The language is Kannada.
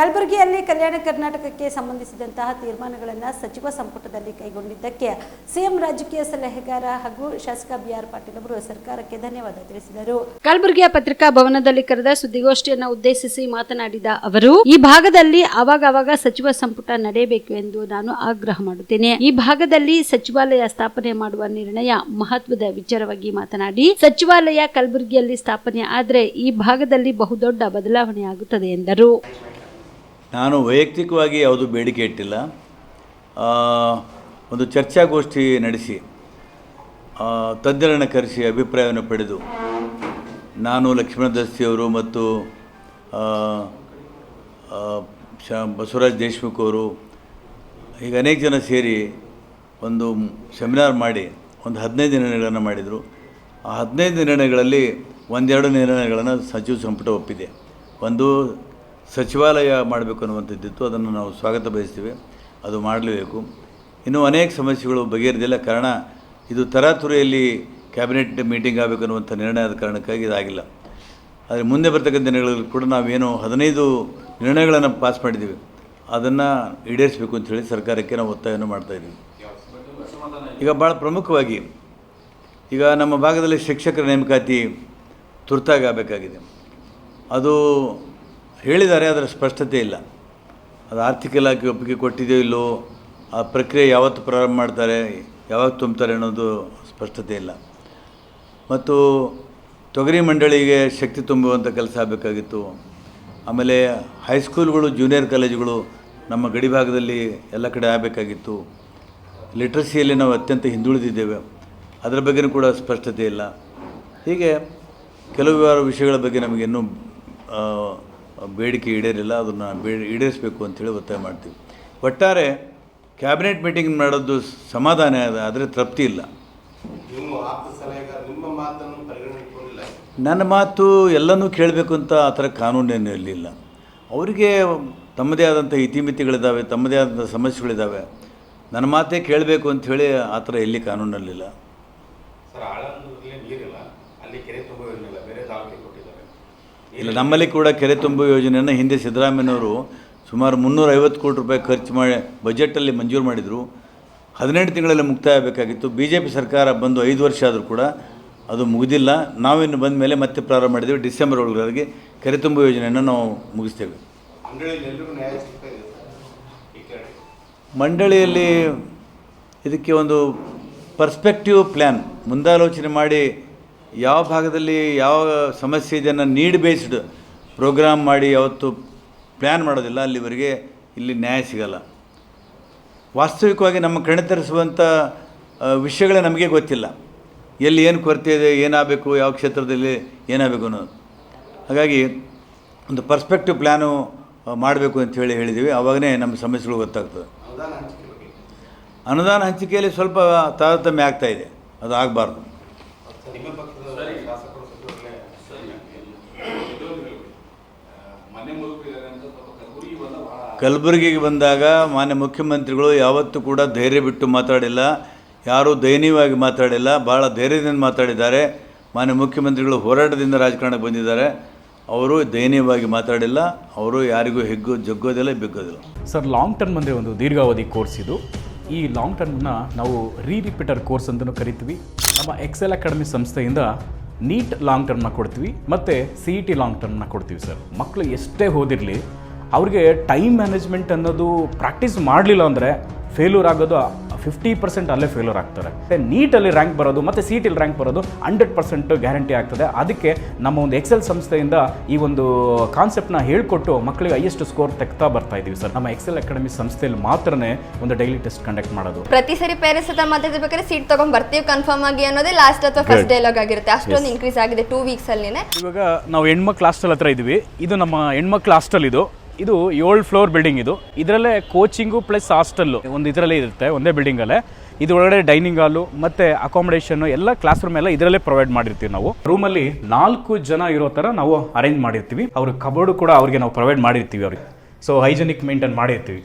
ಕಲಬುರಗಿಯಲ್ಲಿ ಕಲ್ಯಾಣ ಕರ್ನಾಟಕಕ್ಕೆ ಸಂಬಂಧಿಸಿದಂತಹ ತೀರ್ಮಾನಗಳನ್ನು ಸಚಿವ ಸಂಪುಟದಲ್ಲಿ ಕೈಗೊಂಡಿದ್ದಕ್ಕೆ ಸಿಎಂ ರಾಜಕೀಯ ಸಲಹೆಗಾರ ಹಾಗೂ ಶಾಸಕ ಬಿಆರ್ ಪಾಟೀಲ್ ಅವರು ಸರ್ಕಾರಕ್ಕೆ ಧನ್ಯವಾದ ತಿಳಿಸಿದರು. ಕಲಬುರಗಿಯ ಪತ್ರಿಕಾ ಭವನದಲ್ಲಿ ಕರೆದ ಸುದ್ದಿಗೋಷ್ಠಿಯನ್ನು ಉದ್ದೇಶಿಸಿ ಮಾತನಾಡಿದ ಅವರು, ಈ ಭಾಗದಲ್ಲಿ ಆವಾಗ ಸಚಿವ ಸಂಪುಟ ನಡೆಯಬೇಕು ಎಂದು ನಾನು ಆಗ್ರಹ ಮಾಡುತ್ತೇನೆ. ಈ ಭಾಗದಲ್ಲಿ ಸಚಿವಾಲಯ ಸ್ಥಾಪನೆ ಮಾಡುವ ನಿರ್ಣಯ ಮಹತ್ವದ ವಿಚಾರವಾಗಿ ಮಾತನಾಡಿ, ಸಚಿವಾಲಯ ಕಲಬುರಗಿಯಲ್ಲಿ ಸ್ಥಾಪನೆ ಆದರೆ ಈ ಭಾಗದಲ್ಲಿ ಬಹುದೊಡ್ಡ ಬದಲಾವಣೆ ಆಗುತ್ತದೆ ಎಂದರು. ನಾನು ವೈಯಕ್ತಿಕವಾಗಿ ಯಾವುದೂ ಬೇಡಿಕೆ ಇಟ್ಟಿಲ್ಲ. ಒಂದು ಚರ್ಚಾಗೋಷ್ಠಿ ನಡೆಸಿ ತಜ್ಞರನ್ನು ಕರೆಸಿ ಅಭಿಪ್ರಾಯವನ್ನು ಪಡೆದು ನಾನು, ಲಕ್ಷ್ಮಣ ದಸ್ತಿಯವರು ಮತ್ತು ಬಸವರಾಜ್ ದೇಶಮುಖ್ ಅವರು ಈಗ ಅನೇಕ ಜನ ಸೇರಿ ಒಂದು ಸೆಮಿನಾರ್ ಮಾಡಿ ಒಂದು 15 ನಿರ್ಣಯಗಳನ್ನು ಮಾಡಿದರು. ಆ 15 ನಿರ್ಣಯಗಳಲ್ಲಿ ಒಂದೆರಡು ನಿರ್ಣಯಗಳನ್ನು ಸಚಿವ ಸಂಪುಟ ಒಪ್ಪಿದೆ. ಒಂದು ಸಚಿವಾಲಯ ಮಾಡಬೇಕು ಅನ್ನುವಂಥದ್ದಿತ್ತು, ಅದನ್ನು ನಾವು ಸ್ವಾಗತ ಬಯಸ್ತೀವಿ, ಅದು ಮಾಡಲೇಬೇಕು. ಇನ್ನೂ ಅನೇಕ ಸಮಸ್ಯೆಗಳು ಬಗೆಹರಿದಿಲ್ಲ. ಕಾರಣ ಇದು ತರಾತುರಿಯಲ್ಲಿ ಕ್ಯಾಬಿನೆಟ್ ಮೀಟಿಂಗ್ ಆಗಬೇಕು ಅನ್ನುವಂಥ ನಿರ್ಣಯದ ಕಾರಣಕ್ಕಾಗಿ ಇದಾಗಿಲ್ಲ. ಆದರೆ ಮುಂದೆ ಬರ್ತಕ್ಕಂಥ ದಿನಗಳಲ್ಲಿ ಕೂಡ ನಾವೇನು 15 ನಿರ್ಣಯಗಳನ್ನು ಪಾಸ್ ಮಾಡಿದ್ದೀವಿ, ಅದನ್ನು ಈಡೇರಿಸಬೇಕು ಅಂಥೇಳಿ ಸರ್ಕಾರಕ್ಕೆ ನಾವು ಒತ್ತಾಯವನ್ನು ಮಾಡ್ತಾಯಿದ್ದೀವಿ. ಈಗ ಭಾಳ ಪ್ರಮುಖವಾಗಿ ಈಗ ನಮ್ಮ ಭಾಗದಲ್ಲಿ ಶಿಕ್ಷಕರ ನೇಮಕಾತಿ ತುರ್ತಾಗಿ ಆಗಬೇಕಾಗಿದೆ. ಅದು ಹೇಳಿದ್ದಾರೆ, ಅದರ ಸ್ಪಷ್ಟತೆ ಇಲ್ಲ. ಅದು ಆರ್ಥಿಕ ಇಲಾಖೆ ಒಪ್ಪಿಗೆ ಕೊಟ್ಟಿದೆಯೋ ಇಲ್ಲೋ, ಆ ಪ್ರಕ್ರಿಯೆ ಯಾವತ್ತು ಪ್ರಾರಂಭ ಮಾಡ್ತಾರೆ, ಯಾವಾಗ ತುಂಬ್ತಾರೆ ಅನ್ನೋದು ಸ್ಪಷ್ಟತೆ ಇಲ್ಲ. ಮತ್ತು ತೊಗರಿ ಮಂಡಳಿಗೆ ಶಕ್ತಿ ತುಂಬುವಂಥ ಕೆಲಸ ಆಗಬೇಕಾಗಿತ್ತು. ಆಮೇಲೆ ಹೈಸ್ಕೂಲ್ಗಳು, ಜೂನಿಯರ್ ಕಾಲೇಜುಗಳು ನಮ್ಮ ಗಡಿ ಭಾಗದಲ್ಲಿ ಎಲ್ಲ ಕಡೆ ಆಗಬೇಕಾಗಿತ್ತು. ಲಿಟ್ರಸಿಯಲ್ಲಿ ನಾವು ಅತ್ಯಂತ ಹಿಂದುಳಿದಿದ್ದೇವೆ, ಅದರ ಬಗ್ಗೆಯೂ ಕೂಡ ಸ್ಪಷ್ಟತೆ ಇಲ್ಲ. ಹೀಗೆ ಕೆಲವು ವಿಷಯಗಳ ಬಗ್ಗೆ ನಮಗಿನ್ನೂ ಬೇಡಿಕೆ ಈಡೇರಿಲ್ಲ. ಅದನ್ನು ಈಡೇರಿಸಬೇಕು ಅಂಥೇಳಿ ಒತ್ತಾಯ ಮಾಡ್ತೀವಿ. ಒಟ್ಟಾರೆ ಕ್ಯಾಬಿನೆಟ್ ಮೀಟಿಂಗ್ ಮಾಡೋದು ಸಮಾಧಾನ ಇದೆ, ಆದರೆ ತೃಪ್ತಿ ಇಲ್ಲ. ನನ್ನ ಮಾತು ಎಲ್ಲನೂ ಕೇಳಬೇಕು ಅಂತ ಆ ಥರ ಕಾನೂನೇನು ಇರಲಿಲ್ಲ. ಅವರಿಗೆ ತಮ್ಮದೇ ಆದಂಥ ಇತಿಮಿತಿಗಳಿದ್ದಾವೆ, ತಮ್ಮದೇ ಆದಂಥ ಸಮಸ್ಯೆಗಳಿದ್ದಾವೆ. ನನ್ನ ಮಾತೇ ಕೇಳಬೇಕು ಅಂಥೇಳಿ ಆ ಥರ ಎಲ್ಲಿ ಕಾನೂನಲ್ಲಿಲ್ಲ. ಇಲ್ಲ, ನಮ್ಮಲ್ಲಿ ಕೂಡ ಕೆರೆ ತುಂಬುವ ಯೋಜನೆಯನ್ನು ಹಿಂದೆ ಸಿದ್ದರಾಮಯ್ಯನವರು ಸುಮಾರು 350 ಕೋಟಿ ರೂಪಾಯಿ ಖರ್ಚು ಮಾಡಿ ಬಜೆಟಲ್ಲಿ ಮಂಜೂರು ಮಾಡಿದರು. 18 ತಿಂಗಳಲ್ಲಿ ಮುಕ್ತಾಯ ಆಗಬೇಕಾಗಿತ್ತು. BJP ಸರ್ಕಾರ ಬಂದು 5 ವರ್ಷ ಆದರೂ ಕೂಡ ಅದು ಮುಗಿದಿಲ್ಲ. ನಾವಿನ್ನು ಬಂದ ಮೇಲೆ ಮತ್ತೆ ಪ್ರಾರಂಭ ಮಾಡಿದ್ದೇವೆ. ಡಿಸೆಂಬರ್ ಒಳಗೆ ಕೆರೆ ತುಂಬುವ ಯೋಜನೆಯನ್ನು ನಾವು ಮುಗಿಸ್ತೇವೆ. ಮಂಡಳಿಯಲ್ಲಿ ಇದಕ್ಕೆ ಒಂದು ಪರ್ಸ್ಪೆಕ್ಟಿವ್ ಪ್ಲ್ಯಾನ್, ಮುಂದಾಲೋಚನೆ ಮಾಡಿ ಯಾವ ಭಾಗದಲ್ಲಿ ಯಾವ ಸಮಸ್ಯೆ ಇದನ್ನು ನೀಡ್ ಬೇಸ್ಡ್ ಪ್ರೋಗ್ರಾಮ್ ಮಾಡಿ ಯಾವತ್ತು ಪ್ಲ್ಯಾನ್ ಮಾಡೋದಿಲ್ಲ, ಅಲ್ಲಿವರೆಗೆ ಇಲ್ಲಿ ನ್ಯಾಯ ಸಿಗಲ್ಲ. ವಾಸ್ತವಿಕವಾಗಿ ನಮ್ಮ ಕಣ್ತರಿಸುವಂಥ ವಿಷಯಗಳೇ ನಮಗೆ ಗೊತ್ತಿಲ್ಲ. ಎಲ್ಲಿ ಏನು ಕೊರತೆ ಇದೆ, ಏನಾಗಬೇಕು, ಯಾವ ಕ್ಷೇತ್ರದಲ್ಲಿ ಏನಾಗಬೇಕು ಅನ್ನೋದು. ಹಾಗಾಗಿ ಒಂದು ಪರ್ಸ್ಪೆಕ್ಟಿವ್ ಪ್ಲ್ಯಾನು ಮಾಡಬೇಕು ಅಂಥೇಳಿ ಹೇಳಿದ್ದೀವಿ. ಆವಾಗಲೇ ನಮ್ಮ ಸಮಸ್ಯೆಗಳು ಗೊತ್ತಾಗ್ತದೆ. ಅನುದಾನ ಹಂಚಿಕೆಯಲ್ಲಿ ಸ್ವಲ್ಪ ತಾರತಮ್ಯ ಆಗ್ತಾಯಿದೆ, ಅದು ಆಗಬಾರ್ದು. ಕಲಬುರಗಿಗೆ ಬಂದಾಗ ಮಾನ್ಯ ಮುಖ್ಯಮಂತ್ರಿಗಳು ಯಾವತ್ತೂ ಕೂಡ ಧೈರ್ಯ ಬಿಟ್ಟು ಮಾತಾಡಿಲ್ಲ, ಯಾರೂ ದಯನೀಯವಾಗಿ ಮಾತಾಡಿಲ್ಲ, ಭಾಳ ಧೈರ್ಯದಿಂದ ಮಾತಾಡಿದ್ದಾರೆ. ಮಾನ್ಯ ಮುಖ್ಯಮಂತ್ರಿಗಳು ಹೋರಾಟದಿಂದ ರಾಜಕಾರಣಕ್ಕೆ ಬಂದಿದ್ದಾರೆ, ಅವರು ದಯನೀಯವಾಗಿ ಮಾತಾಡಿಲ್ಲ. ಅವರು ಯಾರಿಗೂ ಜಗ್ಗೋದಿಲ್ಲ, ಬಿಗ್ಗೋದಿಲ್ಲ. ಸರ್, ಲಾಂಗ್ ಟರ್ಮ್ ಅಂದರೆ ಒಂದು ದೀರ್ಘಾವಧಿ ಕೋರ್ಸ್ ಇದು. ಈ ಲಾಂಗ್ ಟರ್ಮ್ನ ನಾವು ರಿಪೀಟರ್ ಕೋರ್ಸ್ ಅಂತಲೂ ಕರಿತೀವಿ. ನಮ್ಮ ಎಕ್ಸೆಲ್ ಅಕಾಡೆಮಿ ಸಂಸ್ಥೆಯಿಂದ ನೀಟ್ ಲಾಂಗ್ ಟರ್ಮ್ನ ಕೊಡ್ತೀವಿ ಮತ್ತು CET ಲಾಂಗ್ ಟರ್ಮ್ನ ಕೊಡ್ತೀವಿ. ಸರ್, ಮಕ್ಕಳು ಎಷ್ಟೇ ಓದಿರಲಿ, ಅವ್ರಿಗೆ ಟೈಮ್ ಮ್ಯಾನೇಜ್ಮೆಂಟ್ ಅನ್ನೋದು ಪ್ರಾಕ್ಟೀಸ್ ಮಾಡಲಿಲ್ಲ ಅಂದರೆ ಫೇಲ್ಯೂರ್ ಆಗೋದು 50% ಅಲ್ಲೇ ಫೇಲ್ಯೂರ್ ಆಗ್ತಾರೆ. ನೀಟಲ್ಲಿ ರ್ಯಾಂಕ್ ಬರೋದು ಮತ್ತು CETಯಲ್ಲಿ ರ್ಯಾಂಕ್ ಬರೋದು 100% ಗ್ಯಾರಂಟಿ ಆಗ್ತದೆ. ಅದಕ್ಕೆ ನಮ್ಮ ಒಂದು ಎಕ್ಸೆಲ್ ಸಂಸ್ಥೆಯಿಂದ ಈ ಒಂದು ಕಾನ್ಸೆಪ್ಟ್ನ ಹೇಳ್ಕೊಟ್ಟು ಮಕ್ಕಳಿಗೆ ಹೈಯೆಸ್ಟ್ ಸ್ಕೋರ್ ತೆಗ್ತಾ ಬರ್ತಾ ಇದ್ದೀವಿ. ಸರ್, ನಮ್ಮ ಎಕ್ಸೆಲ್ ಅಕಾಡೆಮಿ ಸಂಸ್ಥೆಯಲ್ಲಿ ಮಾತ್ರನೇ ಒಂದು ಡೈಲಿ ಟೆಸ್ಟ್ ಕಂಡಕ್ಟ್ ಮಾಡೋದು. ಪ್ರತಿ ಸರಿ ಪೇರೆಂಟ್ಸ್ ಹತ್ರ ಮಾತಾಡ್ಬೇಕಾದ್ರೆ ಸೀಟ್ ತಗೊಂಡ್ ಬರ್ತೀವಿ ಕನ್ಫರ್ಮ್ ಆಗಿ ಅನ್ನೋದೇ ಲಾಸ್ಟ್ ಅಥವಾ ಫಸ್ಟ್ ಡೈಲಾಗ್ ಆಗಿರುತ್ತೆ. ಅಷ್ಟೊಂದು ಇನ್ಕ್ರೀಸ್ ಆಗಿದೆ 2 ವೀಕ್ಸ್ ಅಲ್ಲಿ. ಇವಾಗ ನಾವು ಹೆಣ್ಮಕ್ಳು ಹಾಸ್ಟೆಲ್ ಹತ್ರ ಇದ್ದೀವಿ. ಇದು ನಮ್ಮ ಹೆಣ್ಮಕ್ಳು ಹಾಸ್ಟೆಲ್. ಇದು 7 ಫ್ಲೋರ್ ಬಿಲ್ಡಿಂಗ್. ಇದರಲ್ಲೇ ಕೋಚಿಂಗು ಪ್ಲಸ್ ಹಾಸ್ಟೆಲ್ಲು ಒಂದು ಇದರಲ್ಲೇ ಇರುತ್ತೆ, ಒಂದೇ ಬಿಲ್ಡಿಂಗಲ್ಲೇ. ಇದು ಒಳಗಡೆ ಡೈನಿಂಗ್ ಹಾಲು ಮತ್ತು ಅಕಾಮಿಡೇಷನ್ನು ಎಲ್ಲ ಕ್ಲಾಸ್ ರೂಮ್ ಎಲ್ಲ ಇದರಲ್ಲೇ ಪ್ರೊವೈಡ್ ಮಾಡಿರ್ತೀವಿ. ನಾವು ರೂಮಲ್ಲಿ 4 ಜನ ಇರೋ ಥರ ನಾವು ಅರೇಂಜ್ ಮಾಡಿರ್ತೀವಿ. ಅವ್ರ ಕಬೋರ್ಡು ಕೂಡ ಅವ್ರಿಗೆ ನಾವು ಪ್ರೊವೈಡ್ ಮಾಡಿರ್ತೀವಿ ಅವ್ರಿಗೆ. ಸೊ ಹೈಜೆನಿಕ್ ಮೇಂಟೈನ್ ಮಾಡಿರ್ತೀವಿ.